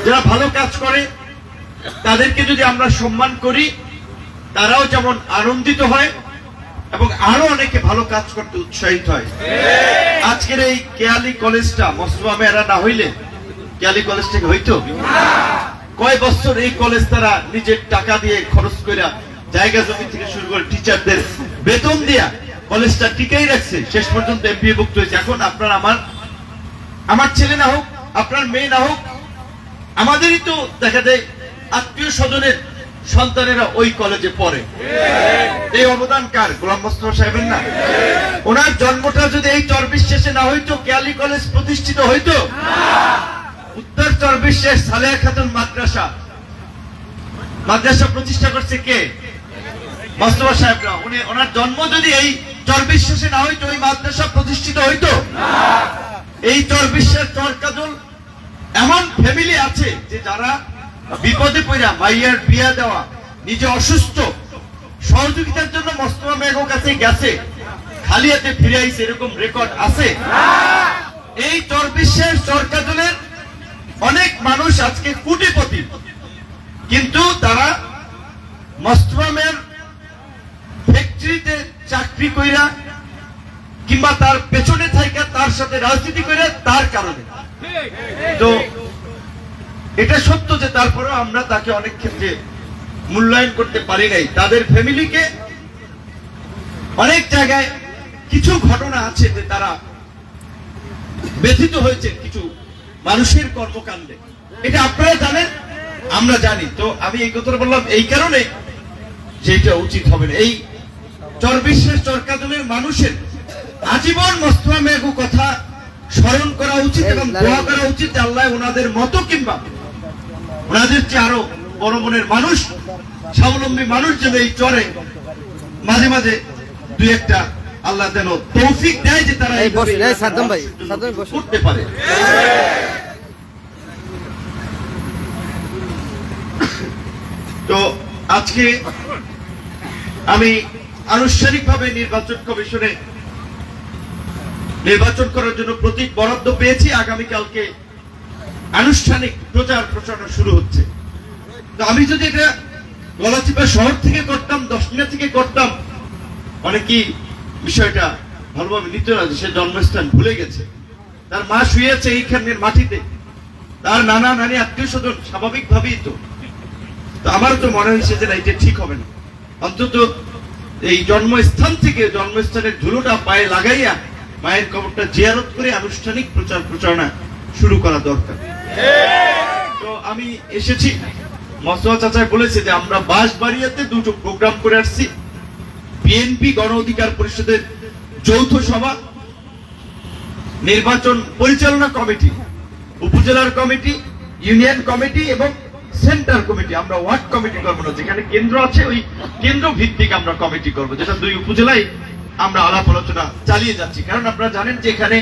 যারা ভালো কাজ করে তাদেরকে যদি আমরা সম্মান করি, তারাও যেমন আনন্দিত হয় এবং আরো অনেকে ভালো কাজ করতে উৎসাহিত হয়। আজকের এই কেয়ালি কলেজটা মোস্তফা মেহরা না হইলে কেয়ালি কলেজ থেকে হইতো? কয় বছর এই কলেজ তারা নিজের টাকা দিয়ে খরচ করে, জায়গা জমি থেকে শুরু করে টিচারদের বেতন দিয়া কলেজটা টিকাই রাখছে, শেষ পর্যন্ত এমপিএ ভুক্ত হয়েছে। এখন আপনার আমার ছেলে না হোক, আপনার মেয়ে না হোক, আমাদেরই তো দেখা যায় আত্মীয় স্বজনের সন্তানেরা ওই কলেজে পড়ে। এই অবদান কার? গোলাম মোস্তফা সাহেবের না? ওনার জন্মটা যদি এই চরবিশ্বাসে না হইতো, কেয়ালি কলেজ প্রতিষ্ঠিত হইতো? উত্তর চরবিশ্বাস সালেহা খাতুন মাদ্রাসা প্রতিষ্ঠা করছে কে? মোস্তফা সাহেবরা। ওনার জন্ম যদি এই চরবিশ্বাসে না হইতো, ওই মাদ্রাসা প্রতিষ্ঠিত হইতো? এই চরবিশ্বাস চরকাজল এমন ফ্যামিলি আছে যে যারা বিপদে পড়া, মাইয়ার বিয়া দেওয়া, নিজে অসুস্থ, সহযোগিতার জন্য মোস্তফা মেঘের কাছে গেছে, খালি হাতে ফিরে আইছে, এরকম রেকর্ড আছে। এই চরবিশ্বাস চরকাজলের অনেক মানুষ আজকে কোটিপতি, কিন্তু তারা মোস্তফা মেঘের ফ্যাক্টরিতে চাকরি কইরা কিংবা তার পেছনে থাইকা তার সাথে রাজনীতি করে তার কারণে। তো এটা সত্য যে তারপরেও আমরা তাকে অনেক ক্ষেত্রে মূল্যায়ন করতে পারি নাই। তাদের ফ্যামিলিকে অনেক জায়গায় কিছু ঘটনা আছে যে তারা ব্যথিত হয়েছে কিছু মানুষের কর্মকাণ্ডে। এটা আপনারা জানেন, আমরা জানি। তো আমি এই কথাটা বললাম এই কারণে যে এটা উচিত হবে না। এই চরবিশ্বাস চরকাজলের মানুষের আজীবন মোস্তফা মেঘের কথা স্মরণ করা উচিত এবং দোয়া করা উচিত, আল্লাহ ওনাদের মতো কিংবা ওনাদের চেয়ে আরো বড় মনের মানুষ, স্বাবলম্বী মানুষ যেন এই চরে মাঝে মাঝে দুই একটা আল্লাহ যেন তৌফিক দেয় যে তারা করতে পারে। তো আজকে আমি আনুষ্ঠানিকভাবে নির্বাচন কমিশনে নির্বাচন করার জন্য প্রতীক বরাদ্দ পেয়েছি। আগামীকালকে আনুষ্ঠানিক প্রচার প্রচারণা শুরু হচ্ছে। তো আমি যদি এটা গলাচিপা শহর থেকে করতাম, 10 মিনিট থেকে করতাম, অনেকেই বিষয়টা ভালোভাবে নিত না। সে জন্মস্থান ভুলে গেছে, তার মা শুয়ে আছে এইখানের মাটিতে, তার নানা নানি আত্মীয় স্বজন, স্বাভাবিক ভাবেই তো। আমার তো মনে হয়েছে যে না, এটা ঠিক হবে না। অন্তত এই জন্মস্থান থেকে জন্মস্থানের ধুলোটা পায়ে লাগাইয়া মায়ের কবরটা জিয়ারত করে আনুষ্ঠানিক প্রচার প্রচারণা শুরু করা দরকার। তো আমি এসেছি, মোস্তফা চাচা বলেছে যে আমরা বাঁশবাড়িয়াতে দুটো প্রোগ্রাম করে আসছি। বিএনপি গণ অধিকার পরিষদের যৌথ সভা, নির্বাচন পরিচালনা কমিটি, উপজেলার কমিটি, ইউনিয়ন কমিটি এবং সেন্টার কমিটি। আমরা ওয়ার্ড কমিটি করবো না, যেখানে কেন্দ্র আছে ওই কেন্দ্র ভিত্তিক আমরা কমিটি করবো, যেটা 2 উপজেলায় আমরা আলাপ আলোচনা চালিয়ে যাচ্ছি। কারণ আপনারা জানেন যে এখানে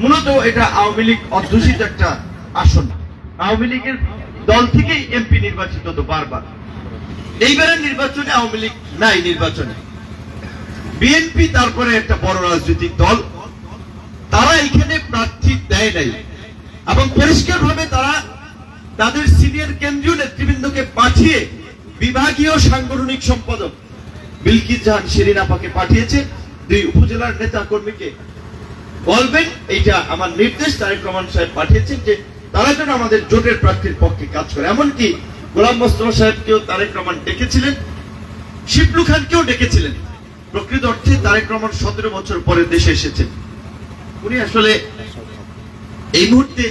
মূলত এটা আওয়ামী লীগ অধ্যুষিত একটা আসন। আওয়ামী লীগের দল থেকেই এমপি নির্বাচিত তো বারবার। এইবারের নির্বাচনে আওয়ামী লীগ নাই নির্বাচনে, বিএনপি তারপরে একটা বড় রাজনৈতিক দল, তারা এখানে প্রার্থী দেয় নাই এবং পরিষ্কার ভাবে তারা তাদের সিনিয়র কেন্দ্রীয় নেতৃবৃন্দকে পাঠিয়ে বিভাগীয় সাংগঠনিক সম্পাদক বিলকিস জাহান শিরিন আপাকে পাঠিয়েছে। 2 উপজেলার নেতা কর্মীকে বলবেন, এইটা আমার নির্দেশ তারেক রহমান সাহেব পাঠিয়েছেন যে তারা যেন আমাদের জোটের প্রার্থীর পক্ষে কাজ করে। এমনকি গোলাম মোস্তফা সাহেবকেও তারেক রহমান ডেকেছিলেন, শিবলু খানকেও ডেকেছিলেন। প্রকৃত অর্থে তারেক রহমান 17 বছর পরে দেশে এসেছেন। উনি আসলে এই মুহূর্তে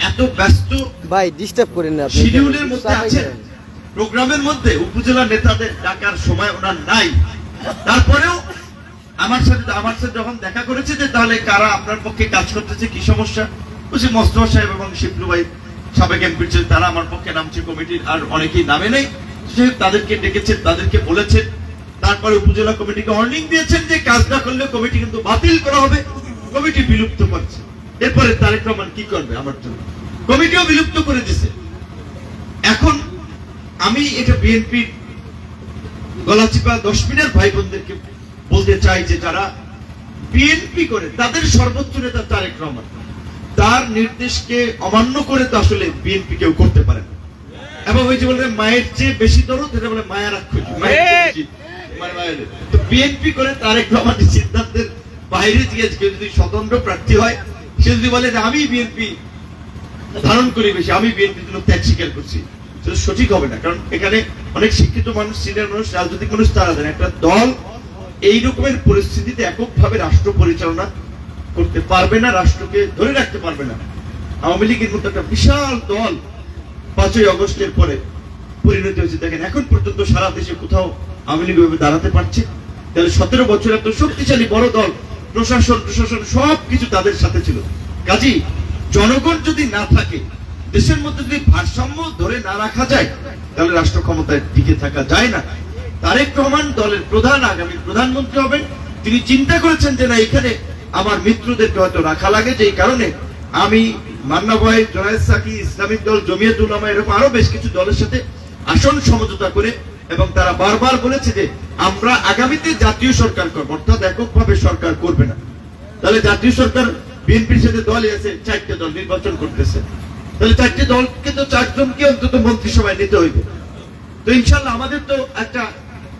এত ব্যস্ত, ভাই ডিস্টার্ব করেন না, শিডিউলের মধ্যে আছেন, প্রোগ্রামের মধ্যে উপজেলা নেতাদের ডাকার সময় ওনার নাই। তারপরেও আমার সাথে যখন দেখা করেছে যে তাহলে কারা আপনার পক্ষে কাজ করতেছে, কি সমস্যা, বলছি মোস্তফা সাহেব এবং শিবলু ভাই সাবেক এমপি ছিলেন, তারা আমার পক্ষে নামছে কমিটির, আর অনেকেই নামে নেই, তাদেরকে ডেকেছেন, তাদেরকে বলেছেন। তারপরে উপজেলা কমিটিকে ওয়ার্নিং দিয়েছেন যে কাজ না করলে কমিটি কিন্তু বাতিল করা হবে, কমিটি বিলুপ্ত করছে। এরপরে তারেক রহমান কি করবে আমার জন্য? কমিটিও বিলুপ্ত করে দিছে। এখন আমি এটা বিএনপি গলাচিপা 10 মিনিট ভাই বোনদেরকে বলতে চাই যে যারা বিএনপি করে তাদের সর্বোচ্চ নেতা তারেক রহমান, তার নির্দেশকে অমান্য করে তো আসলে বিএনপি কেউ করতে পারে না। এবং ওই যে বলে মায়ের চেয়ে বেশি দরদ, এটা বলে মায়া রাক্ষস, তো বিএনপি করে তারেক রহমানের সিদ্ধান্তের বাইরে গিয়ে কেউ যদি স্বতন্ত্র প্রার্থী হয়, সে যদি বলে যে আমি বিএনপি ধারণ করি বেশি, আমি বিএনপির জন্য ত্যাগ স্বীকার করছি, সেটা সঠিক হবে না। কারণ এখানে অনেক শিক্ষিত মানুষ, সিনিয়র মানুষ, রাজনৈতিক মানুষ তারা জানে একটা দল এই রকমের পরিস্থিতিতে এককভাবে রাষ্ট্র পরিচালনা করতে পারবে না, রাষ্ট্রকে ধরে রাখতে পারবে না। আওয়ামী লীগের মতো একটা বিশাল দল 5ই আগস্টের পরে পরিণত হয়েছে। দেখেন এখন পর্যন্ত সারা দেশে কোথাও আওয়ামী লীগ ভাবে দাঁড়াতে পারছে? তাহলে 17 বছর এত শক্তিশালী বড় দল, প্রশাসন সবকিছু তাদের সাথে ছিল। কাজী জনগণ যদি না থাকে, দেশের মধ্যে যদি ভারসাম্য ধরে না রাখা যায়, তাহলে রাষ্ট্র ক্ষমতায় টিকে থাকা যায় না। তারেক রহমান দলের প্রধান, আগামী প্রধানমন্ত্রী হবেন। তিনি চিন্তা করেছেন যে না, এখানে আমার মিত্রদেরকে হয়তো রাখা লাগে, যেই কারণে আমি মান্না ভাই, জোনায়েদ সাকি, ইসলামিক দল, জমিয়ত উলামা, এরকম আরো বেশ কিছু দলের সাথে আসন সমঝোতা করে, এবং তারা বারবার বলেছে যে আমরা আগামীতে জাতীয় সরকার করবো, অর্থাৎ এককভাবে সরকার করবে না। তাহলে জাতীয় সরকার বিএনপির সাথে দলই আছে, 4টে দল নির্বাচন করতেছে, তাহলে 4টে দলকে তো 4 জনকে অন্তত মন্ত্রিসভায় নিতে হইবে। তো ইনশাল্লাহ আমাদের তো একটা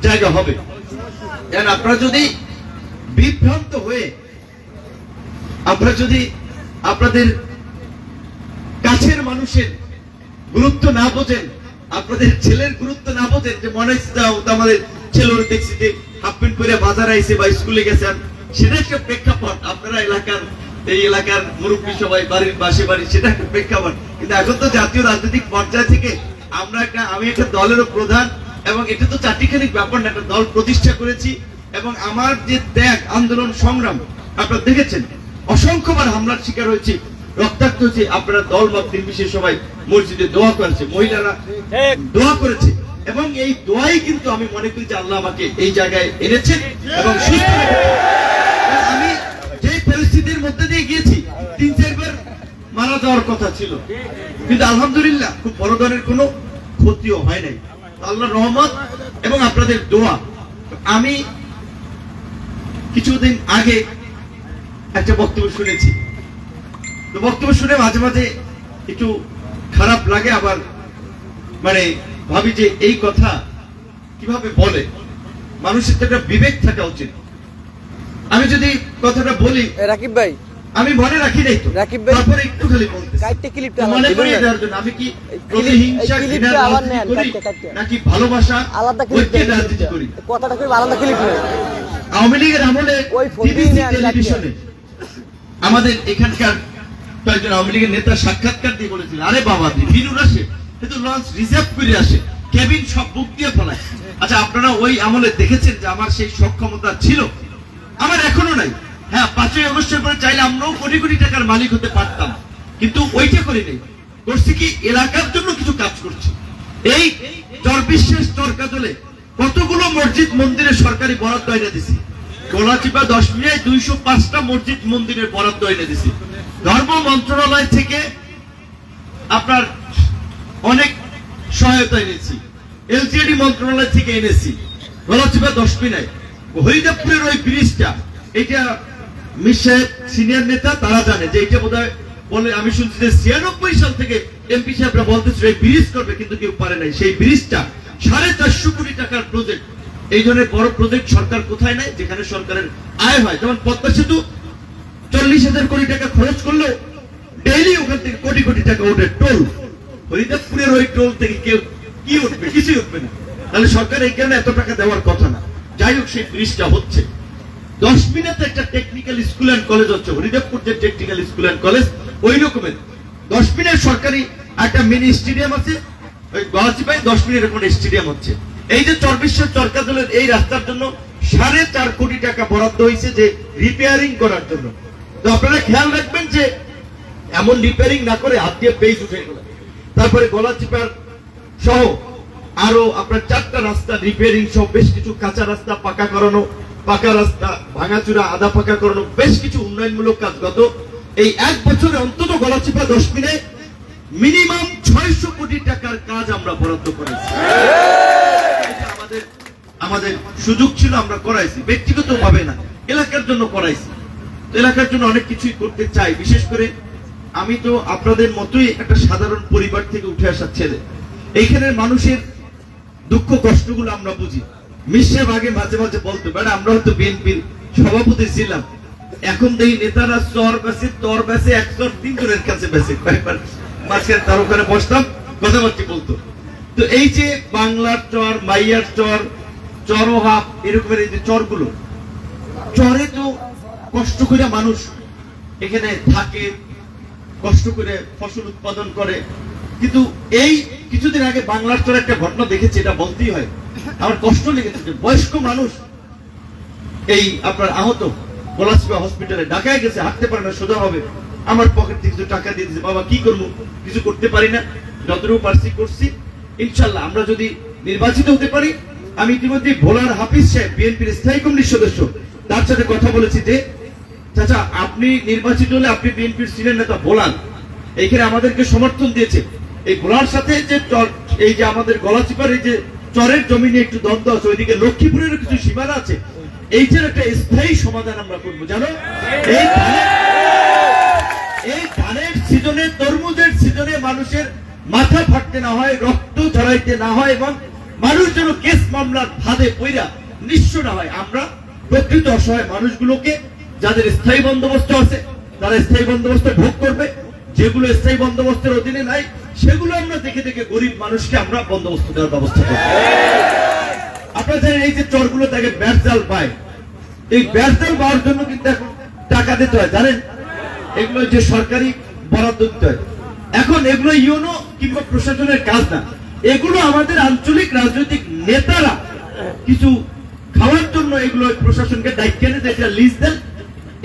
জায়গা হবে। আপনারা যদি বিভ্রান্ত হয়ে, আপনারা যদি আপনাদের কাছের মানুষের গুরুত্ব না বোঝেন, আপনাদের ছেলের গুরুত্ব না বোঝেন, যে মনে হচ্ছে আমাদের ছেলের দেখছি যে হাফ প্যান্ট করে বাজার আইছে বা স্কুলে গেছেন, সেটা একটা প্রেক্ষাপট। আপনারা এই এলাকার মুরব্বী সবাই বাড়ির পাশে বাড়ি, সেটা একটা প্রেক্ষাপট। কিন্তু এখন তো জাতীয় রাজনৈতিক পর্যায় থেকে আমি একটা দলেরও প্রধান, এবং এটা তো চাটিখানিক ব্যাপার না, একটা দল প্রতিষ্ঠা করেছি, এবং আমার যে ত্যাগ, আন্দোলন, সংগ্রাম আপনারা দেখেছেন, অসংখ্যবার হামলার শিকার হয়েছি, রক্তাক্ত হয়েছে। আপনারা দল মত নির্বিশেষে সবাই মসজিদে দোয়া করেছে, মহিলারা দোয়া করেছে, এবং এই দোয়াই কিন্তু আমি মনে করি যে আল্লাহ আমাকে এই জায়গায় এনেছেন এবং সুস্থ রেখেছেন। আমি যে পরিস্থিতির মধ্যে দিয়ে গিয়েছি, 3-4 বার মারা যাওয়ার কথা ছিল, কিন্তু আলহামদুলিল্লাহ খুব বড় ধরনের কোনো ক্ষতিও হয় নাই, আল্লাহর রহমত এবং আপনাদের দোয়া। আমি কিছুদিন আগে একটা বক্তব্য শুনেছি, তো বক্তব্য শুনে মাঝে মাঝে একটু খারাপ লাগে, আবার মানে ভাবি যে এই কথা কিভাবে বলে, মানুষের তো একটা বিবেক থাকা উচিত। আমি যদি কথাটা বলি, রাকিব ভাই আমি মনে রাখি নাই তো, রাকিব ভাই তারপরে একটু খালি বলতেছি, মনে করি দেওয়ার জন্য। আমি কি প্রতিহিংসা, ঘৃণা রাজনীতি করি নাকি ভালোবাসা ঐক্যের রাজনীতি করি? কথাটা খুব আলাদা ক্লিপ নেই। আওয়ামী লীগের আমলে টিভিসি টেলিভিশনে আমাদের এখানকার কয়েকজন আওয়ামী লীগের নেতা সাক্ষাৎকার দিয়ে বলেছিলেন, আরে বাবা বিনুর আসে, কিন্তু লঞ্চ রিজার্ভ করে আসে, কেবিন সব বুক দিয়ে ফেলায়। আচ্ছা, আপনারা ওই আমলে দেখেছেন যে আমার সেই সক্ষমতা ছিল? আমার এখনো নাই। হ্যাঁ, 5ই আগস্টের পরে চাইলে আমরাও কোটি কোটি টাকার মালিক হতে পারতাম, কিন্তু ওইটা করি নেই। করছি কি, এলাকার জন্য কিছু কাজ করছি। এই চরবিশ্বাস চরকাজলে কতগুলো মসজিদ মন্দিরের সরকারি বরাদ্দ এনে দিছি। গলাচিপা 10 মিনিটে 205টা মসজিদ মন্দিরের বরাদ্দ এনে দিছি। ধর্ম মন্ত্রণালয় থেকে আপনার অনেক সহায়তা এনেছি, এলজিডি মন্ত্রণালয় থেকে এনেছি। গলাচিপা 10 মিনিটে হরিদেবপুরের ওই ব্রিজটা, এটা মির সিনিয়র নেতা তারা জানে যে এটা বোধহয় বলে, আমি শুনছি যে 96 সাল থেকে এমপি সাহেবরা বলতেছে এই ব্রিজ করবে, কিন্তু কেউ পারে নাই। সেই ব্রিজটা 450 কোটি টাকার প্রজেক্ট। এই ধরনের বড় প্রজেক্ট সরকার কোথায় নাই, যেখানে সরকারের আয় হয়। যেমন পদ্মা সেতু 40,000 কোটি টাকা খরচ করলেও ডেইলি ওখান থেকে কোটি কোটি টাকা ওঠে টোল। হরিদেবপুরের ওই টোল থেকে কেউ কি উঠবে? কিছুই উঠবে না। তাহলে সরকার এই কারণে এত টাকা দেওয়ার কথা না। যাই হোক, সেই ব্রিজটা হচ্ছে। 10 মিনিটে একটা টেকনিক্যাল স্কুল অ্যান্ড কলেজ হচ্ছে, হরিদেবপুর যে টেকনিক্যাল স্কুল অ্যান্ড কলেজ, ওই রকমের 10 মিনিট সরকারি একটা মিনি স্টেডিয়াম আছে। ওই গলাচিপায় 10 মিনিট এখন স্টেডিয়াম হচ্ছে। এই যে চরবিশ্বাস চরকাজলের এই রাস্তার জন্য 4.5 কোটি টাকা বরাদ্দ হয়েছে, যে রিপেয়ারিং করার জন্য। তো আপনারা খেয়াল রাখবেন যে এমন রিপেয়ারিং না করে হাত দিয়ে পেজ উঠে গেল। তারপরে গলাচিপার সহ আরো আপনার 4টা রাস্তা রিপেয়ারিং সহ, বেশ কিছু কাঁচা রাস্তা পাকা করানো, পাকা রাস্তা ভাঙাচুরা আধা পাকা করানো, বেশ কিছু উন্নয়নমূলক কাজ গত এই 1 বছরে অন্তত গলাচিপা 10 মিনিটে মিনিমাম 600 কোটি টাকার কাজ আমরা বরাদ্দ করেছি। আমাদের সুযোগ ছিল, আমরা করাইছি, ব্যক্তিগত ভাবে না, এলাকার জন্য করাইছি। এলাকার জন্য অনেক কিছুই করতে চাই। বিশেষ করে আমি তো আপনাদের মতোই একটা সাধারণ পরিবার থেকে উঠে আসা ছেলে। এইখানের মানুষের দুঃখ কষ্টগুলো আমরা বুঝি। মিশ্রে ভাগে মাঝে মাঝে বলতো, বেটা আমরা হয়তো বিএনপির সভাপতি ছিলাম, এখন দেখি নেতারা চর বেছে, তর বেছে, 1 চর 3 জনের কাছে বেছে। কয়েকবার মাঝখানে তার ওখানে বসতাম, কথাবার্তা বলতো। তো এই যে বাংলার চর, মাইয়ার চর, চরহাপ, এরকমের এই যে চরগুলো, চরে তো কষ্ট করে মানুষ এখানে থাকে, কষ্ট করে ফসল উৎপাদন করে। কিন্তু এই কিছুদিন আগে বাংলার চরে একটা ঘটনা দেখেছি, এটা বলতেই হয়, আমার কষ্ট লেগেছে। বয়স্ক মানুষ এই আপনার আহত গলাচিপা হসপিটালে ঢাকায় গেছে, হাঁটতে পারে না, সোজা হবে। আমার পকেট থেকে কিছু টাকা দিয়ে দিয়েছে, বাবা কি করবো, কিছু করতে পারি না, যতটুকু পারছি করছি। ইনশাল্লাহ আমরা যদি নির্বাচিত হতে পারি, আমি ইতিমধ্যে ভোলার হাফিজ সাহেব বিএনপির স্থায়ী কমিটির সদস্য, তার সাথে কথা বলেছি যে চাচা আপনি নির্বাচিত হলে, আপনি বিএনপির সিনিয়র নেতা ভোলার, এইখানে আমাদেরকে সমর্থন দিয়েছে। এই ভোলার সাথে যে এই যে আমাদের গলাচিপার এই যে চরের জমি নিয়ে একটু দ্বন্দ্ব আছে, ওইদিকে লক্ষ্মীপুরের কিছু সীমানা আছে, এইটার একটা স্থায়ী সমাধান আমরা করবো। জানো এই ধানের সিজনে, তরমুজের সিজনে মানুষের মাথা ফাটতে না হয়, রক্ত ঝরাইতে না হয়, এবং মানুষ যেন কেস মামলার ফাঁদে পইরা নিঃস্ব না হয়। আমরা প্রকৃত অসহায় মানুষগুলোকে, যাদের স্থায়ী বন্দোবস্ত আছে তারা স্থায়ী বন্দোবস্ত ভোগ করবে, যেগুলো স্থায়ী বন্দোবস্তের অধীনে নাই সেগুলো আমরা দেখে দেখে গরিব মানুষকে আমরা বন্দোবস্ত দেওয়ার ব্যবস্থা করব। আপনারা জানেন এই যে চরগুলো তাকে ব্যাটজাল পায়, এই ব্যাটজাল পাওয়ার জন্য কিন্তু এখন টাকা দিতে হয়, জানেন? এগুলো যে সরকারি বরাদ্দ দিতে হয়। এখন এগুলো ইউনো কিংবা প্রশাসনের কাজ না, এগুলো আমাদের আঞ্চলিক রাজনৈতিক নেতারা কিছু খাওয়ার জন্য এগুলো প্রশাসনকে দায়িত্ব এনে যেটা লিজ দেন।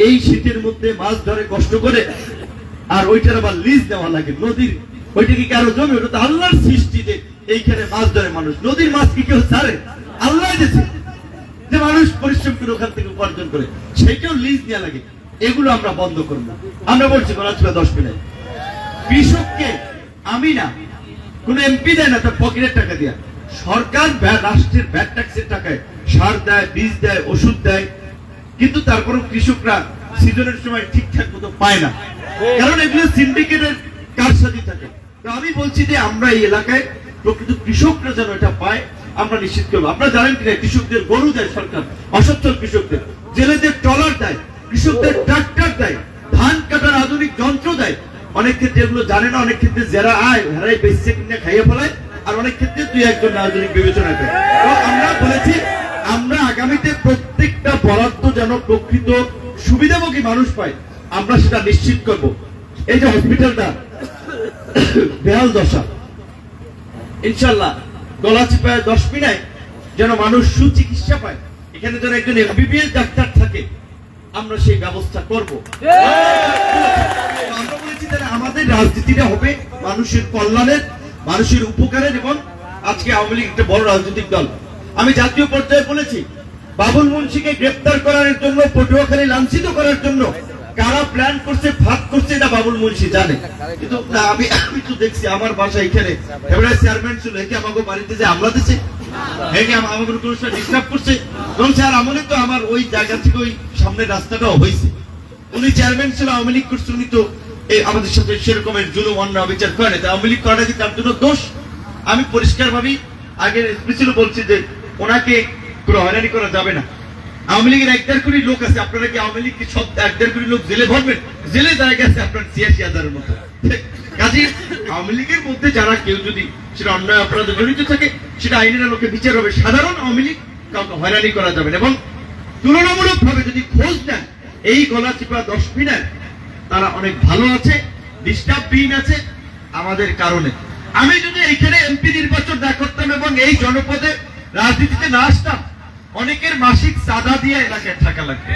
এই শীতের মধ্যে মাছ ধরে কষ্ট করে, আর ওইটার আবার লিজ দেওয়া লাগে। নদীর ওইটা কি কারো জমি? ওটা তো আল্লাহর সৃষ্টি, যে এইখানে মাছ ধরে মানুষ। নদীর মাছ কি কেউ ছাড়ে? আল্লাহ দিয়েছে, যে মানুষ পরিশ্রম করে ওখান থেকে উপার্জন করে, সেইটাও লিজ নেওয়া লাগে। এগুলো আমরা বন্ধ করবো। আমরা বলছি গলাচিপা 10 মিনিট কৃষককে আমি না, কোন এমপি দেয় না তার পকেটের টাকা দিয়া, সরকার রাষ্ট্রের ভ্যাট ট্যাক্সের টাকায় সার দেয়, বীজ দেয়, ওষুধ দেয়, কিন্তু তারপরও কৃষকরা সিজনের সময় ঠিকঠাক মতো পায় না, কারণ এগুলো সিন্ডিকেটের কারসাজি থাকে। তো আমি বলছি যে আমরা এই এলাকায় প্রকৃত কৃষকরা যেন এটা পায়, আমরা নিশ্চিত করবো। আপনারা জানেন কিনা, কৃষকদের গরু দেয় সরকার, অসচ্ছল কৃষকদের, জেলেদের ট্রলার দেয়, কৃষকদের ট্রাক্টর দেয়, ধান কাটার আধুনিক যন্ত্র দেয়। অনেক ক্ষেত্রে এগুলো জানে না, অনেক ক্ষেত্রে যারা আয় হারাই বেঁচে কিনে খাইয়ে ফেলায়, আর অনেক ক্ষেত্রে 2-1 রাজনৈতিক বিবেচনা করে। তো আমরা বলেছি আমরা আগামীতে প্রত্যেকটা বরাদ্দ যেন প্রকৃত সুবিধাভোগী মানুষ পায়, আমরা সেটা নিশ্চিত করব। এই যে হসপিটালটা বেহাল দশা, ইনশাল্লাহ গলাচিপায় 10 মিনিট যেন মানুষ সুচিকিৎসা পায়, এখানে যেন একজন এমবিবিএস ডাক্তার থাকে, আমরা সেই ব্যবস্থা করব। আমরা বলেছি যে আমাদের রাজনীতিটা হবে মানুষের কল্যাণের, মানুষের উপকারের। এবং আজকে আওয়ামী লীগ একটা বড় রাজনৈতিক দল। আমি জাতীয় পর্যায়ে বলেছি, বাবুল মুন্সিকে গ্রেফতার করার জন্য, পটুয়াখালী লাঞ্ছিত করার জন্য কারা প্ল্যান করছে, ফাঁদ করছে, এটা বাবুল মুন্সি জানে। কিন্তু আমি তো দেখছি আমার বাসা এখানে এবারে চেয়ারম্যান ছিল, একে আমাকে বাড়িতে যে হামলা দিচ্ছে, একে আমাকে কোনো সময় ডিস্টার্ব করছে। এবং স্যার আমলে তো আমার ওই জায়গা থেকে ওই সামনের রাস্তাটাও হয়েছে। উনি চেয়ারম্যান ছিল, আওয়ামী লীগ করছে, উনি তো আমাদের সাথে সেরকমের জুলুম অন্যায় বিচার করে না। আওয়ামী লীগ করাটা কি তার জন্য দোষ? আমি পরিষ্কার ভাবি আগে স্পেশাল বলছি যে ওনাকে কোনো হয়রানি করা যাবে না। আওয়ামী লীগের 1-1.5 কোটি লোক আছে, আপনারা কি আওয়ামী লীগ সব 1-1.5 কোটি লোক জেলে ভরবেন? জেলে জায়গা আছে আপনার 86,000-এর মতো। কাজে আওয়ামী লীগের মধ্যে যারা কেউ যদি সেটা অন্যায় অপরাধে জড়িত থাকে, সেটা আইনের আলোকে বিচার হবে। সাধারণ আওয়ামী লীগ কাউকে হয়রানি করা যাবে না। এবং তুলনামূলক ভাবে যদি খোঁজ নেন, এই গলাচিপা 10 মিনিট তারা অনেক ভালো আছে, ডিস্টার্বহীন আছে আমাদের কারণে। আমি যদি এইখানে এমপি নির্বাচন না করতাম এবং এই জনপদে রাজনীতিতে না আসতাম, অনেকের মাসিক চাঁদা দিয়ে এলাকায় টাকা লাগবে।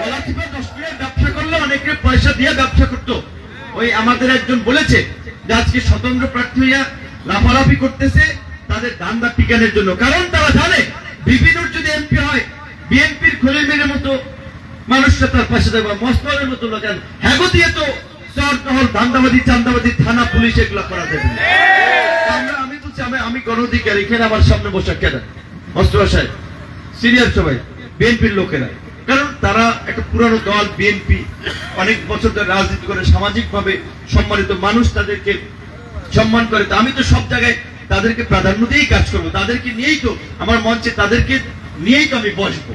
গলাচিপা 10 মিনিট ব্যবসা করলে অনেকের পয়সা দিয়ে ব্যবসা করতো। ওই আমাদের একজন বলেছে যে আজকে স্বতন্ত্র প্রার্থী হইয়া লাফালাফি করতেছে তাদের ধান্দা টিকানোর জন্য, কারণ তারা জানে বিপিনুর যদি এমপি হয়, বিএনপির খলিলের মতো মানুষরা তার পাশে থাকবে, মস্তলের মতো লোক। হ্যাঁ দিয়ে তো চর টহল, ধান্দাবাদী, চান্দাবাদী, থানা, পুলিশ এগুলো করা যাবে। আমি বলছি আমি গণঅধিকার, এখানে আমার সামনে বসা কেন মস্তফা সাহেব, সিনিয়র সবাই বিএনপির লোকেরা, কারণ তারা একটা পুরানো দল বিএনপি, অনেক বছর ধরে রাজনীতি করে, সামাজিকভাবে সম্মানিত মানুষ, তাদেরকে সম্মান করে। তো আমি তো সব জায়গায় তাদেরকে প্রাধান্য দিয়েই কাজ করবো, তাদেরকে নিয়েই তো আমার মঞ্চে, তাদেরকে নিয়েই তো আমি বসবো।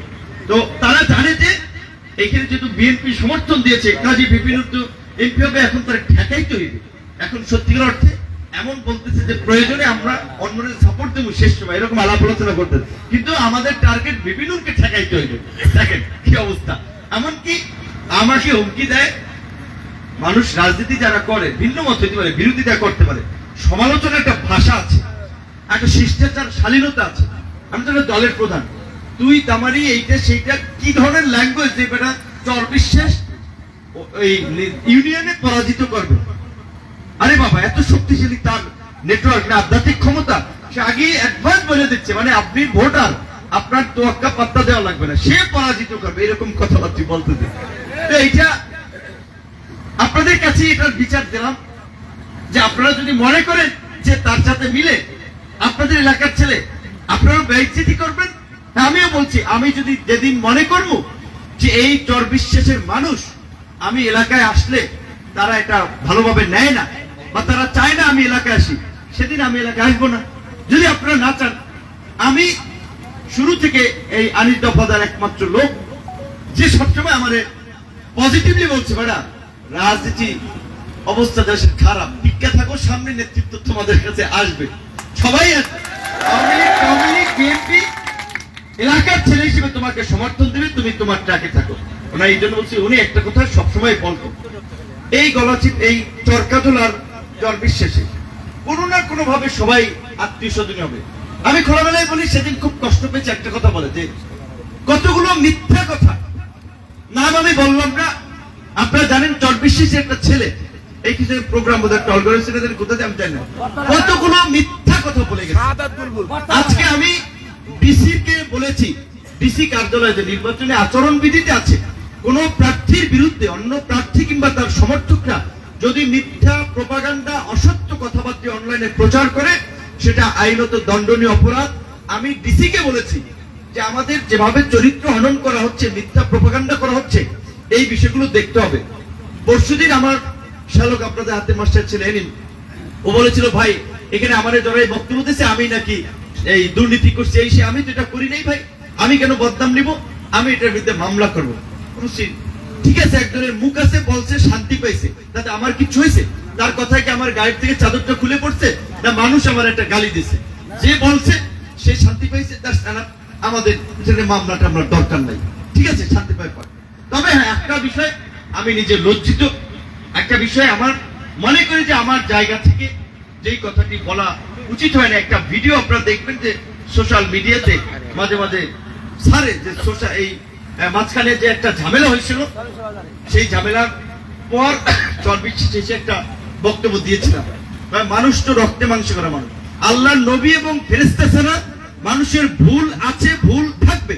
তো তারা জানে যে এখানে যেহেতু বিএনপি সমর্থন দিয়েছে, কাজী বিপিন তো এমপি হবে, এখন তারা ঠেকাইতে হইবে। এখন সত্যিকার অর্থে এমন বলতেছে যে প্রয়োজনে আমরা অন্যদের সাপোর্ট দেবো শেষ সময়, এরকম আলাপ আলোচনা করতে, কিন্তু আমাদের টার্গেট বিপিনুরকে ঠেকাইতে হইবে। দেখেন কি অবস্থা, এমনকি আমাকে হুমকি দেয়। মানুষ রাজনীতি যারা করে ভিন্ন মত হইতে পারে, বিরোধিতা করতে পারে, সমালোচনার একটা ভাষা আছে, একটা শিষ্টাচার শালীনতা আছে। আমি তো দলের প্রধান, তুই তামারি এইটা সেইটা, কি ধরনের ল্যাঙ্গুয়েজ যে বেটা চর বিশ্বাস এই ইউনিয়নে পরাজিত করবে। আরে বাবা, এত শক্তিশালী তার নেটওয়ার্ক না আধ্যাত্মিক ক্ষমতা, সে আগে অ্যাডভান্স বলে দিচ্ছে, মানে আপনি ভোটার, আপনার তোয়াক্কা পাত্তা দেওয়া লাগবে না, সে পরাজিত করবে, এরকম কথাবার্তা বলতে দেয়। তো এইটা আপনাদের কাছে এটার বিচার দিলাম যে আপনারা যদি মনে করেন যে তার সাথে মিলে আপনাদের এলাকার ছেলে, আপনারা ব্যয়চিতি করবেন। আমিও বলছি, আমি যদি যেদিন মনে করব যে এই চর বিশ্বাসের মানুষ আমি এলাকায় আসলে তারা এটা ভালোভাবে নেয় না, বা তারা চায় না আমি এলাকায় আসি, সেদিন আমি এলাকায় আসবো না। যদি আপনারা না চান, আমি শুরু থেকে এই আনিস দফাদার একমাত্র লোক যে সবসময় আমাদের পজিটিভলি বলছে, বেটা রাজনীতি অবস্থা দেশের খারাপ, টিকা থাকো, সামনে নেতৃত্ব তোমাদের কাছে আসবে, সবাই আসবে, আওয়ামী লীগ বিএনপি এলাকার ছেলে হিসেবে তোমাকে সমর্থন দেবে, তুমি তোমার ট্র্যাকে থাকো। ওনার এই জন্য বলছি, উনি একটা কথা সবসময় বলতো, এই গলাচিত, এই চরকাদুল আর চর বিশ্বাসে কোনো না কোনো ভাবে সবাই আত্মীয় স্বজন হবে। আমি খোলামেলায় বলি, সেদিন খুব কষ্ট পেয়েছি একটা কথা বলে, যে কতগুলো মিথ্যা কথা, নাম আমি বললাম না। আপনারা জানেন চর বিশ্বাসের একটা ছেলে এই কিছু প্রোগ্রাম বোধ একটা অর্গানাইজেশন কোথায় আমি জানি না, কতগুলো মিথ্যা কথা বলে গেছে। আজকে আমি ডিসি কে বলেছি, ডিসি কার্যালয়ে যে নির্বাচনী আচরণ বিধিতে আছে, কোন প্রার্থীর বিরুদ্ধে অন্য প্রার্থী কিংবা তার সমর্থকরা যদি মিথ্যা প্রপাগান্ডা, অসত্য কথাবার্তা অনলাইনে প্রচার করে, সেটা আইনত দণ্ডনীয় অপরাধ। আমি ডিসি কে বলেছি যে আমাদের যেভাবে চরিত্র হনন করা হচ্ছে, মিথ্যা প্রপাগান্ডা করা হচ্ছে, এই বিষয়গুলো দেখতে হবে। পরশুদিন আমার শালক, আপনাদের হাতে মাস্টার ছিল এনিম, ও বলেছিল, ভাই এখানে আমার জড়াই বক্তব্য দিচ্ছে আমি নাকি এই দুর্নীতি করছি, এই সে, আমি তো এটা করি নাই ভাই, আমি কেন বদনাম নিব, আমি এটার বিরুদ্ধে মামলা করবো। ঠিক আছে, একজনের মুখ আছে, বলছে শান্তি পাইছে, তাতে আমার কিছু হয়েছে? তার কথায় কি আমার গায়ের থেকে চাদরটা খুলে পড়ছে, না মানুষ আমার একটা গালি দিছে? যে বলছে সে শান্তি পাইছে, তার আমাদের মামলাটা আমার দরকার নাই, ঠিক আছে, শান্তি পাই পার। তবে হ্যাঁ, একটা বিষয় আমি নিজে লজ্জিত, একটা বিষয় আমার মনে করি যে আমার জায়গা থেকে যেই কথাটি বলা উচিত হয় না। একটা ভিডিও আপনারা দেখবেন যে সোশ্যাল মিডিয়াতে মাঝে মাঝে সারে, যে সোশ্যাল এই মাঝখানে যে একটা ঝামেলা হয়েছিল, সেই ঝামেলার পর চর বিশ্বাস এসে একটা বক্তব্য দিয়েছিলাম, মানুষ তো রক্তে মাংসে করা মানুষ, আল্লাহর নবী এবং ফেরেশতা ছাড়া মানুষের ভুল আছে, ভুল থাকবে,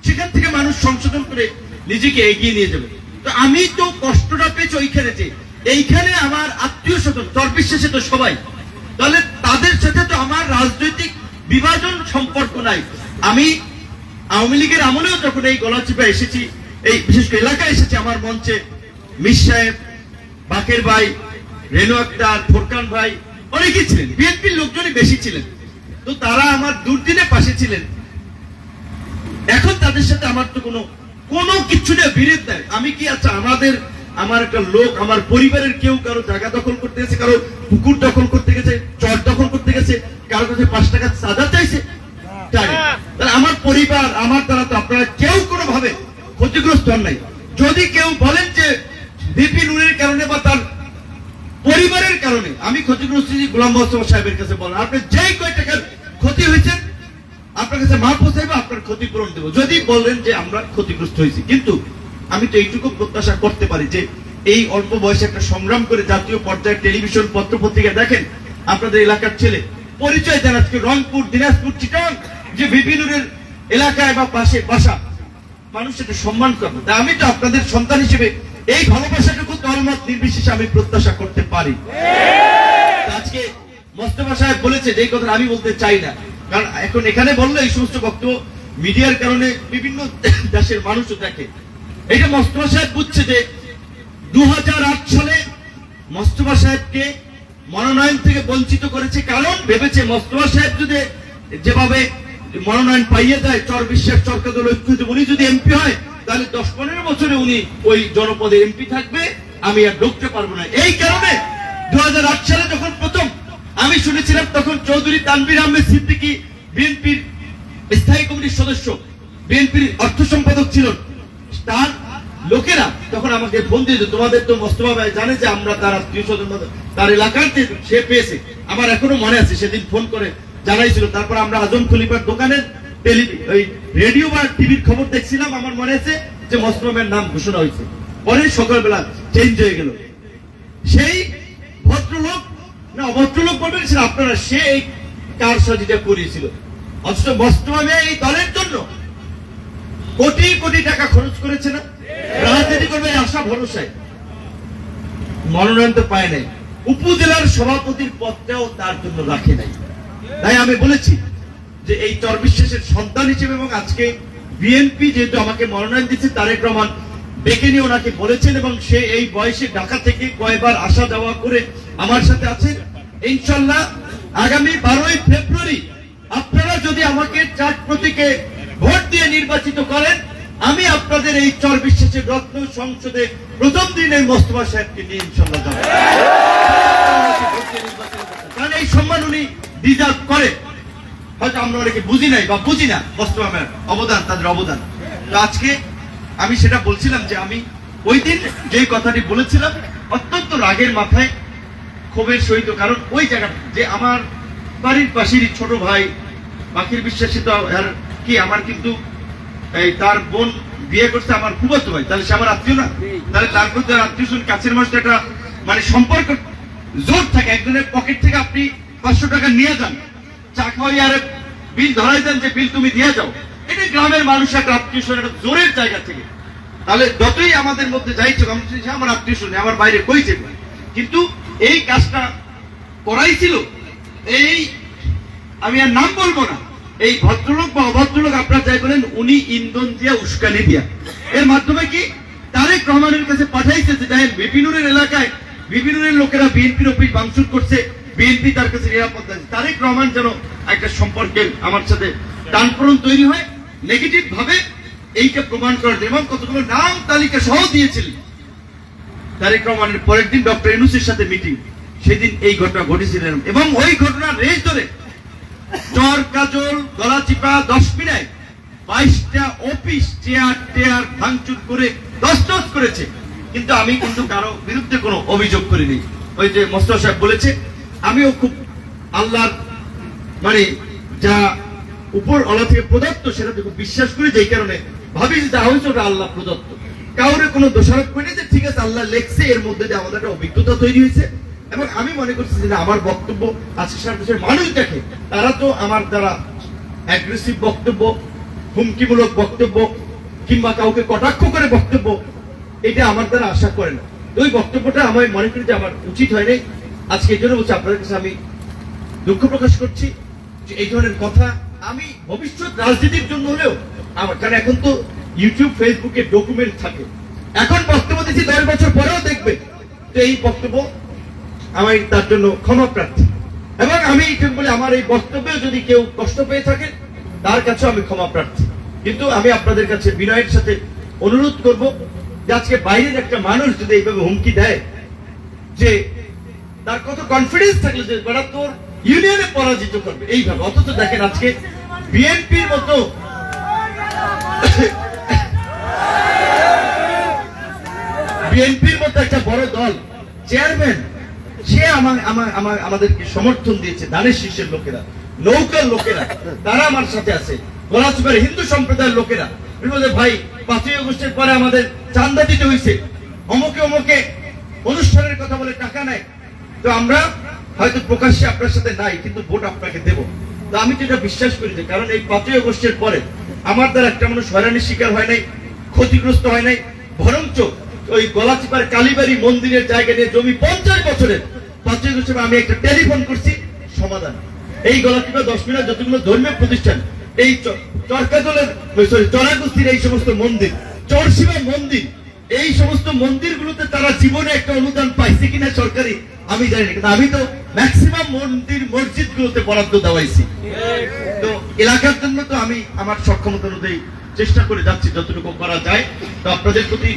সেখান থেকে মানুষ সংশোধন করে নিজেকে এগিয়ে নিয়ে যাবে। তো আমি তো কষ্টটা পেয়েছি ওইখানে, যে এইখানে আমার আত্মীয় স্বজন চর বিশ্বাসে তো সবাই, তাহলে তাদের সাথে তো আমার রাজনৈতিক বিভাজন সম্পর্ক নাই। আমি আওয়ামী লীগের আমলেও যখন এই গলাচিপা এসেছি, এই বিশেষ করে এলাকায় এসেছি, আমার মঞ্চে মির সাহেব, বাকের ভাই, রেনু আক্তার, ফোরকান ভাই অনেকেই ছিলেন, বিএনপির লোকজনই বেশি ছিলেন। তো তারা আমার দুর্দিনে পাশে ছিলেন। এখন তাদের সাথে আমার তো কোনো কিছু নিয়ে বিরোধ নাই। আমি কি, আচ্ছা আমার একটা লোক, আমার পরিবারের কেউ কারো জায়গা দখল করতে গেছে, কারো পুকুর দখল করতে গেছে, চর দখল করতে গেছে, কারো কাছে 5 টাকা চাঁদা চাইছে, আমার পরিবার, আমার দ্বারা তো আপনারা কেউ কোনো ভাবে ক্ষতিগ্রস্ত হন নাই। যদি কেউ বলেন যে বিপি নুরের কারণে বা তার পরিবারের কারণে আমি ক্ষতিগ্রস্ত, গোলাম মোস্তফা সাহেবের কাছে বলেন, আপনি যেই কয় টাকার ক্ষতি হয়েছে আপনার কাছে মাপ পৌঁছাইবো, আপনার ক্ষতিপূরণ দেবো, যদি বলেন যে আমরা ক্ষতিগ্রস্ত হয়েছি। কিন্তু আমি তো এইটুকু প্রত্যাশা করতে পারি যে এই অল্প বয়সে একটা সংগ্রাম করে জাতীয় পর্যায়ে টেলিভিশন, পত্র পত্রিকা দেখেন, আপনাদের এলাকার ছেলে পরিচয় দেন, আজকে রংপুর, দিনাজপুর, চিটাগাং যে বিপিনুরের এলাকায় বা পাশে বাসা, মানুষ এটা সম্মান করবে। তা আমি তো আপনাদের সন্তান হিসেবে এই ভালোবাসাটুকু দলমত নির্বিশেষে আমি প্রত্যাশা করতে পারি। আজকে মোস্তফা সাহেব বলেছে যে কথা আমি বলতে চাই না, কারণ এখন এখানে বললে এই সমস্ত বক্তব্য মিডিয়ার কারণে বিভিন্ন দেশের মানুষও দেখে। এটা মোস্তফা সাহেব বুঝছে যে 2008 সালে মোস্তফা সাহেবকে মনোনয়ন থেকে বঞ্চিত করেছে, কারণ ভেবেছে মোস্তফা সাহেব যদি যেভাবে মনোনয়ন পাইয়ে দেয় চর বিশ্বাস চরকাদল ঐক্য, উনি যদি এমপি হয় তাহলে 10-15 বছরে উনি ওই জনপদে এমপি থাকবে, আমি আর ঢুকতে পারবো না। এই কারণে 2008 সালে যখন প্রথম আমি শুনেছিলাম, তখন চৌধুরী তানভীর আহমেদ সিদ্দিকী বিএনপির স্থায়ী কমিটির সদস্য, বিএনপির অর্থ সম্পাদক ছিলেন, তার লোকেরা তখন আমাকে ফোন দিয়েছে, তোমাদের তো মোস্তফা ভাই জানে যে আমরা তার আত্মীয় স্বজন, তার এলাকাতে সে পেয়েছে। আমার এখনো মনে আছে সেদিন ফোন করে জানাইছিল। তারপর আমরা আজম খলিফার দোকানের ওই রেডিও বা টিভির খবর দেখছিলাম, আমার মনে আছে যে মোস্তফা ভাইয়ের নাম ঘোষণা হয়েছে। পরে সকালবেলা চেঞ্জ হয়ে গেল। সেই ভদ্রলোক না অভদ্রলোক বলবেন সেটা আপনারা, সে এই কারসাজিটা করিয়েছিল। অথচ মোস্তফা ভাই এই দলের জন্য কোটি কোটি টাকা খরচ করেছে না, রাজনীতি করবে আশা ভরসায়। মনোনয়ন তো পায় নাই, উপজেলার সভাপতির পদটাও তার জন্য রাখে নাই। তাই আমি বলেছি যে এই চর বিশ্বাসের সন্তান হিসেবে, এবং আজকে বিএনপি যেহেতু আমাকে মনোনয়ন দিচ্ছে, তারেক রহমান ডেকে নিয়ে ওনাকে বলেছেন, এবং সে এই বয়সে ঢাকা থেকে কয়বার আসা যাওয়া করে আমার সাথে আছেন। ইনশাল্লাহ আগামী 12ই ফেব্রুয়ারি আপনারা যদি আমাকে চার প্রতীকে ভোট দিয়ে নির্বাচিত করেন, আমি আপনাদের এই চর বিশ্বাসের রত্ন সংসদে প্রথম দিন এই মোস্তফা সাহেবকে নিয়ে ইনশাল্লাহ যাব। কারণ এই সম্মান উনি ডিজার্ভ করে। হয়তো আমরা অনেকে বুঝি নাই বা বুঝি না মোস্তফা ভাইয়ের অবদান, তাদের অবদান। তো আজকে আমি সেটা বলছিলাম যে আমি ওই দিন যে কথাটি বলেছিলাম অত্যন্ত রাগের মাথায়, ক্ষোভের সহিত, কারণ ওই জায়গাটা যে আমার বাড়ির পাশেরই ছোট ভাই বাকির বিশ্বাসী, তো কি আমার কিন্তু তার বোন বিয়ে করছে আমার ফুফাতো ভাই, তাহলে সে আমার আত্মীয় না? তাহলে তার প্রতি আত্মীয় স্বজন কাছের মানুষ একটা মানে সম্পর্ক জোর থাকে। একজনের পকেট থেকে আপনি 500 টাকা নিয়ে যান, চা খাওয়াই আর বিল ধরাই দেন যে বিল তুমি দিয়ে যাও, এটা গ্রামের মানুষ একটা আত্মীয় স্বজন একটা জোরের জায়গা থেকে। তাহলে যতই আমাদের মধ্যে যাইছে আমার আত্মীয় স্বজন আমার বাইরে কইছে, কিন্তু এই কাজটা করাইছিল এই, আমি আর নাম বলবো না, এই ভদ্রলোক বা অভদ্রলোক আপনারা যাই বলেন, উনি ইন্ধন দিয়া উস্কানি দিয়া এর মাধ্যমে কি তারেক রহমানের কাছে পাঠাইছে যে দেখেন বিপিনুরের এলাকায় বিপিনুরের লোকেরা বিএনপির অফিস ভাঙচুর করছে, বিএনপি তার কাছে নিরাপত্তা আছে। তারেক রহমান যেন একটা সম্পর্কের আমার সাথে টানপোড়েন তৈরি হয়, নেগেটিভ ভাবে এইটা প্রমাণ করার জন্য, এবং কতগুলো নাম তালিকা সহ দিয়েছিলেন তারেক রহমানের। পরের দিন ডক্টর ইউনূসের সাথে মিটিং, সেদিন এই ঘটনা ঘটেছিল, এবং ওই ঘটনার রেশ ধরে চর কাজল গলাচিপা 10 মিনায় 22টা অফিস চেয়ার টেয়ার ভাঙচুর করে তছনছ করেছে। কিন্তু আমি কিন্তু কারো বিরুদ্ধে কোনো অভিযোগ করিনি। ওই যে মোস্তফা সাহেব বলেছে, আমিও খুব আল্লাহর মানে যা উপর আল্লাহ থেকে প্রদত্ত সেটা খুব বিশ্বাস করি, যেই কারণে ভাবি যে যা হয়েছে ওটা আল্লাহ প্রদত্ত। কাউরে কোনো দোষারোপ করি যে ঠিক আছে আল্লাহ লেখছে, এর মধ্যে যে আমাদের একটা অভিজ্ঞতা তৈরি হয়েছে, এবং আমি মনে করছি যে আমার বক্তব্য আজকে সারা দেশের মানুষ দেখে, তারা তো আমার দ্বারা অ্যাগ্রেসিভ বক্তব্য, হুমকিমূলক বক্তব্য কিংবা কাউকে কটাক্ষ করে বক্তব্য, এটা আমার দ্বারা আশা করে না। ওই বক্তব্যটা আমি মনে করি যে আমার উচিত হয়নি। আজকে এই জন্য বলছি, আপনাদের কাছে আমি দুঃখ প্রকাশ করছি যে এই ধরনের কথা আমি ভবিষ্যৎ রাজনীতির জন্য হলেও আমার, কারণ এখন তো ইউটিউব ফেসবুকে ডকুমেন্ট থাকে, এখন বক্তব্য দিচ্ছি 10 বছর পরেও দেখবে যে এই বক্তব্য আমি তার জন্য ক্ষমা প্রার্থী, এবং আমি বলে আমার এই বক্তব্যে যদি কেউ কষ্ট পেয়ে থাকে তার কাছে আমি ক্ষমা প্রার্থী। কিন্তু আমি আপনাদের কাছে বিনয়ের সাথে অনুরোধ করব যে আজকে বাইরের একটা মানুষ যদি এইভাবে হুমকি দেয়, যে তার কত কনফিডেন্স থাকলে যে বেড়া তোর ইউনিয়নে পরাজিত করবে এইভাবে, অথচ দেখেন আজকে বিএনপির মতো একটা বড় দল চেয়ারম্যান, সে আমাদেরকে সমর্থন দিয়েছে। ধানের শীর্ষের লোকেরা, নৌকার লোকেরা, তারা আমার সাথে আছে। গলাচিপার হিন্দু সম্প্রদায়ের লোকেরা ভাই 5ই আগস্টের পরে আমাদের চান্দা দিতে হয়েছে, অমুকে অমুকে অনুষ্ঠানের কথা বলে টাকা নেয়, তো আমরা হয়তো প্রকাশ্যে আপনার সাথে নাই, কিন্তু ভোট আপনাকে দেব। তো আমি যেটা বিশ্বাস করি যে কারণ এই 5ই আগস্টের পরে আমার দ্বারা একটা মানুষ হয়রানির শিকার হয় নাই, ক্ষতিগ্রস্ত হয় নাই, বরঞ্চ ওই গলাচিপার কালীবাড়ি মন্দিরের জায়গা নিয়ে জমি 50 বছরের 5ই আগস্টে আমি একটা টেলিফোন করছি, সমাধান। এই গলাচিপা 10 মিনার যতগুলো ধর্মীয় প্রতিষ্ঠান এই চরকাদলের চরাকুস্তির এই সমস্ত মন্দির, চরশিবা মন্দির, এই সমস্ত মন্দিরগুলোতে তারা জীবনে একটা অনুদান পাইছে কিনা সরকারি আমি জানি না, কিন্তু আমি তো ম্যাক্সিমাম মন্দির মসজিদ গুলোতে বরাদ্দ দেওয়াইছি। তো এলাকার জন্য তো আমি আমার সক্ষমতা অনুযায়ী চেষ্টা করে যাচ্ছি যতটুকু করা যায়। তো আপনাদের প্রতি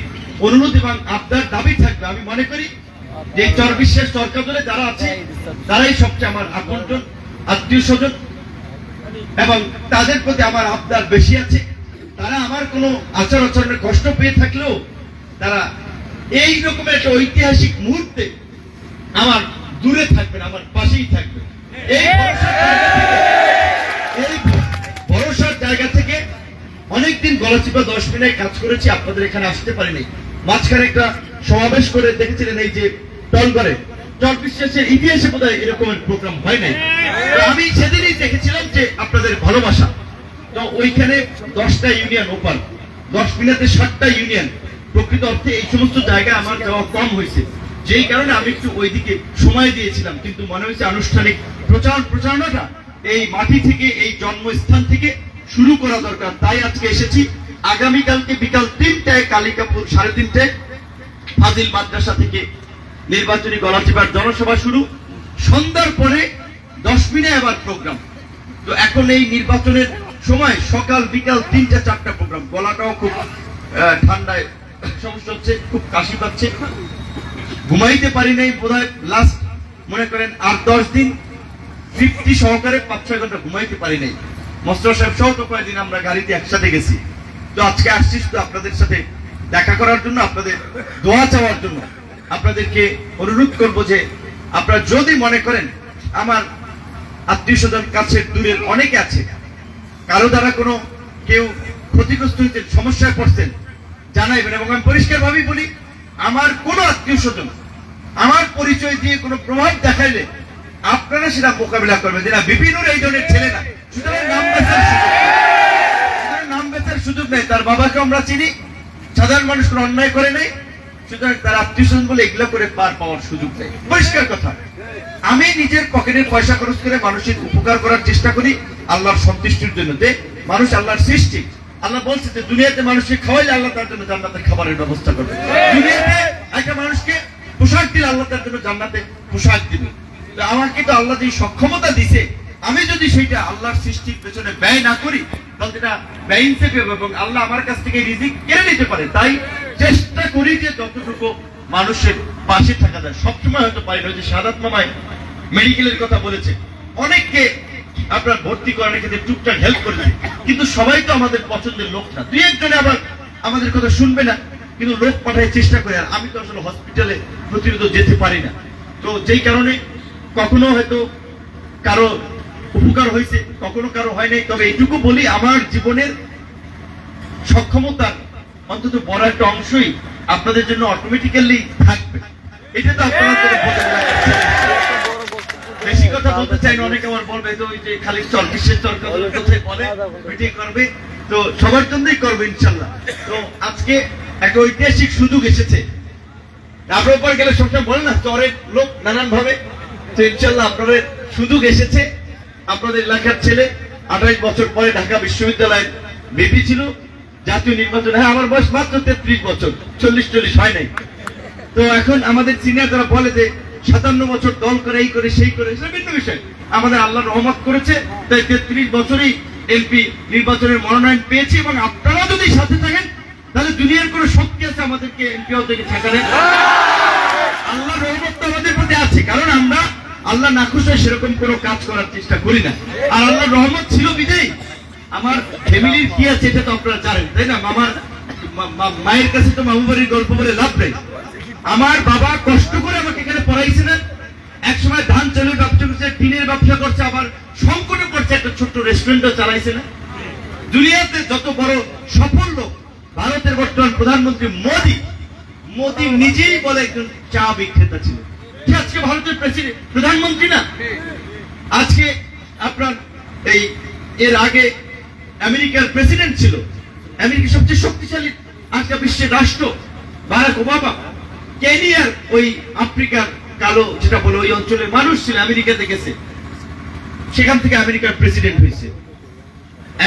অনুরোধ এবং আপনার দাবি থাকবে, আমি মনে করি যে চরবিশ্বাস চরকাদলে যারা আছে তারাই সবচেয়ে আমার আপনজন, আত্মীয় স্বজন, এবং তাদের প্রতি আমার আবদার বেশি আছে। তারা আমার কোনো আচার আচরণের কষ্ট পেয়ে থাকলেও তারা এই রকমের একটা ঐতিহাসিক মুহূর্তে আমার দূরে থাকবেন, আমার পাশেই থাকবে। এই ভরসার জায়গা থেকে অনেকদিন গলাচিপা 10 মিনিট কাজ করেছি, আপনাদের এখানে আসতে পারিনি। মাঝখানে একটা সমাবেশ করে দেখেছিলেন এই যে টলঘরে, চরবিশ্বাসের ইতিহাসে বোধহয় এরকমের প্রোগ্রাম হয় নাই। আমি সেদিনই দেখেছিলাম যে আপনাদের ভালোবাসা। তো ওইখানে 10টা ইউনিয়ন ওপার, 10 মিনিটে 7টা ইউনিয়ন, প্রকৃত অর্থে এই সমস্ত জায়গায় আমার যাওয়া কম হয়েছে, যেই কারণে আমি একটু ওইদিকে সময় দিয়েছিলাম। কিন্তু মনে হয়েছে আনুষ্ঠানিক প্রচারণাটা এই মাটি থেকে, এই জন্মস্থান থেকে শুরু করা দরকার, তাই আজকে এসেছি। আগামীকালকে বিকাল 3টায় কালিকাপুর 3:30টায় ফাজিল মাদ্রাসা থেকে নির্বাচনী গলাচিপার জনসভা শুরু, সন্ধ্যার পরে 10 মিনিট আবার প্রোগ্রাম। তো এখন এই নির্বাচনের সময় সকাল বিকাল 3-4টা প্রোগ্রাম, গলাটাও খুব ঠান্ডায় সমস্যা হচ্ছে, খুব কাশি পাচ্ছে, ঘুমাইতে পারি নাই বোধহয় লাস্ট মনে করেন 8-10 দিন 50 সহকারে 5-6 ঘন্টা ঘুমাইতে পারি নাই। মোস্তফা সাহেব সহ তো কয়েকদিন আমরা গাড়িতে একসাথে গেছি। তো আজকে আসছি শুধু আপনাদের সাথে দেখা করার জন্য, আপনাদের দোয়া চাওয়ার জন্য। আপনাদেরকে অনুরোধ করব যে আপনারা যদি মনে করেন আমার আত্মীয় স্বজন কাছের দূরের অনেকে আছে, কারো দ্বারা কোনো কেউ ক্ষতিগ্রস্ত হয়েছেন, সমস্যায় পড়ছেন, জানাইবেন। এবং আমি পরিষ্কার ভাবেই বলি, আমার কোন আত্মীয় স্বজন আমার পরিচয় দিয়ে কোনো প্রভাব দেখাইলে আপনারা সেটা মোকাবিলা করবেন, যেটা বিপিনুর এই ধরনের ছেলে না। সুতরাং নাম বেচার সুযোগ নেই। তার বাবাকে আমরা চিনি, সাধারণ মানুষ কোনো অন্যায় করে নাই, সুতরাং তার আত্মীয় স্বজন বলে এগুলা করে পার পাওয়ার সুযোগ নেই। পরিষ্কার কথা, আমি নিজের পকেটের পয়সা খরচ করে মানুষের উপকার করার চেষ্টা করি আল্লাহর সন্তুষ্টির জন্য। যে মানুষ আল্লাহর সৃষ্টি, আল্লাহ বলছে যে দুনিয়াতে মানুষকে খাওয়াইলে আল্লাহ তার জন্য জান্নাতের খাবারের ব্যবস্থা করবে। দুনিয়াতে একটা মানুষকে পোশাক দিলে আল্লাহ তার জন্য জান্নাতে পোশাক দিবে। আমাকে তো আল্লাহ যে সক্ষমতা দিছে, আমি যদি সেইটা আল্লাহর সৃষ্টির পেছনে ব্যয় না করি তাহলে এটা ব্যয় হিসেবে এবং আল্লাহ আমার কাছ থেকে রিজিক কেড়ে নিতে পারে। তাই চেষ্টা করি যে যতটুকু মানুষের পাশে থাকা যায়। সবসময় হয়তো পারি না। যে সাদাত মামায় মেডিকেলের কথা বলেছে, অনেককে আপনার ভর্তি করানোর ক্ষেত্রে টুকটাক হেল্প করেছে, কিন্তু সবাই তো আমাদের পছন্দের লোক না। 2-1 আবার আমাদের কথা শুনবে না, কিন্তু লোক পাঠায় চেষ্টা করে। আর আমি তো আসলে হসপিটালে প্রতিনিয়ত যেতে পারি না। তো যেই কারণে কখনো হয়তো কারো উপকার হয়েছে, কখনো কারো হয় নাই। তবে এইটুকু বলি, আমার জীবনের সক্ষমতার অন্তত বড় একটা অংশই আপনাদের জন্য অটোমেটিক্যালি থাকবে। এটা তো আপনারা বেশি কথা বলতে চাই না। অনেকে আমার বলবে তো ওই যে খালি চরবিশ্বাস চরকাদলের কথাই বলে, ওইটাই করবে। তো সবার জন্যই করবে ইনশাল্লাহ। তো আজকে একটা ঐতিহাসিক সুযোগ এসেছে। আপনার উপর গেলে সবসময় বলে না চরের লোক নানান ভাবে, তো ইনশাল্লাহ আপনাদের সুযোগ এসেছে। আপনাদের এলাকার ছেলে 28 বছর পরে ঢাকা বিশ্ববিদ্যালয়ের ভিপি ছিল, জাতীয় নির্বাচনে। হ্যাঁ, আমার বয়স মাত্র 33 বছর, 40 হয় নাই। তো এখন আমাদের সিনিয়র যারা বলে যে 57 বছর দল করে, এই করে সেই করে, সেটা ভিন্ন বিষয়। আমাদের আল্লাহ রহমত করেছে, তাই 33 বছরই এমপি নির্বাচনের মনোনয়ন পেয়েছি। এবং আপনারা যদি সাথে থাকেন তাহলে দুনিয়ার কোন শক্তি আছে আমাদেরকে এমপি থেকে ঠেকালে? আল্লাহ রহমত তো আমাদের প্রতি আছে, কারণ আমরা আল্লাহ না খুশি সেরকম কোনো কাজ করার চেষ্টা করি না। আর আল্লাহ রহমত ছিল বিজয়ী। আমার ফ্যামিলির কি আছে এটা তো আপনারা জানেন, তাই না? মায়ের কাছে তো মামু বাড়ির গল্প বলে লাভ নেই। আমার বাবা কষ্ট করে আমাকে এখানে পড়াইছে না, একসময় ধান চালের ব্যবসা করছে, টিনের ব্যবসা করছে, আবার সংকটে পড়ছে, একটা ছোট্ট রেস্টুরেন্টও চালাইছে না। দুনিয়াতে যত বড় সফল লোক ভারতের বর্তমান প্রধানমন্ত্রী মোদী নিজেই বলে একজন চা বিক্রেতা ছিল। আজকে ভারতের প্রধানমন্ত্রী না। আজকে আপনার এর আগে আমেরিকার প্রেসিডেন্ট ছিল, আমেরিকার সবচেয়ে শক্তিশালী আজকে বিশ্বের রাষ্ট্র বারাক ওবামা। কেনিয়ার ওই আফ্রিকার কালো যেটা বলে ওই অঞ্চলের মানুষ ছিল, আমেরিকাতে গেছে, সেখান থেকে আমেরিকার প্রেসিডেন্ট হয়েছে।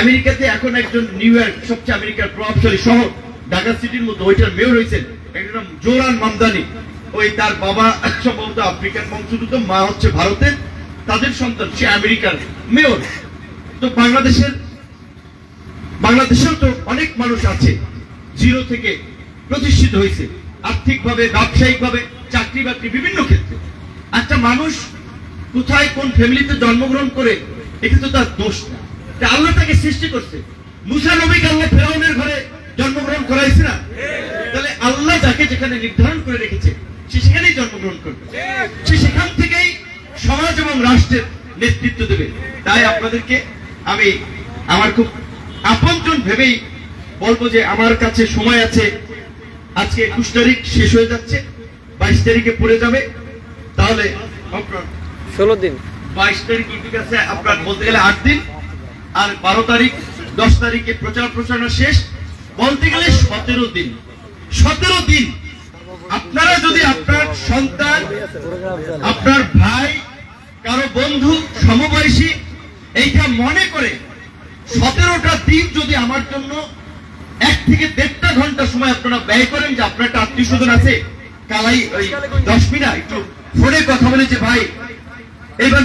আমেরিকাতে এখন একজন নিউ ইয়র্ক সবচেয়ে আমেরিকার প্রভাবশালী শহর ঢাকা সিটির মধ্যে ওইটার মেয়র হয়েছেন একজন জোরান মামদানি। ওই তার বাবা সম্ভবত আফ্রিকান বংশোদ্ভূত, মা হচ্ছে ভারতের, তাদের সন্তান, সে আমেরিকার মেয়র। তো বাংলাদেশেও তো অনেক মানুষ আছে জিরো থেকে প্রতিষ্ঠিত হয়েছে আর্থিকভাবে, ব্যবসায়িকভাবে, চাকরি বাকরি বিভিন্ন ক্ষেত্রে। একটা মানুষ কোথায় কোন ফ্যামিলিতে জন্মগ্রহণ করে এটা তো তার দোষ না, এটা আল্লাহ তাকে সৃষ্টি করছে। মুসা নবীকে আল্লাহ ফেরাউনের ঘরে জন্মগ্রহণ করাইছে না? তাহলে আল্লাহ যাকে যেখানে নির্ধারণ করে রেখেছে সে সেখানেই জন্মগ্রহণ করবে, সে সেখান থেকেই সমাজ এবং রাষ্ট্রের নেতৃত্ব দেবে। তাই আপনাদেরকে আমি আমার খুব আপনজন ভেবেই বলবো যে আমার কাছে সময় আছে। আজকে 21 তারিখ শেষ হয়ে যাচ্ছে, 22 তারিখে পড়ে যাবে, তাহলে আপনার 16 দিন, 22 তারিখ ঠিক আছে, আপনার বলতে গেলে 8 দিন, আর 12 তারিখ 10 তারিখে প্রচার প্রচারণা শেষ, বলতে গেলে 17 দিন। 17 দিন আপনারা যদি আপনার সন্তান, আপনার ভাই, কারো বন্ধু, সমবয়সী এইটা মনে করে 17টা দিন যদি আমার জন্য 1 থেকে 1.5 ঘন্টা সময় আপনারা ব্যয় করেন, যে আপনার একটা আত্মীয় স্বজন আছে কালাই ওই 10 মিনিট একটু ফোনে কথা বলে যে ভাই এইবার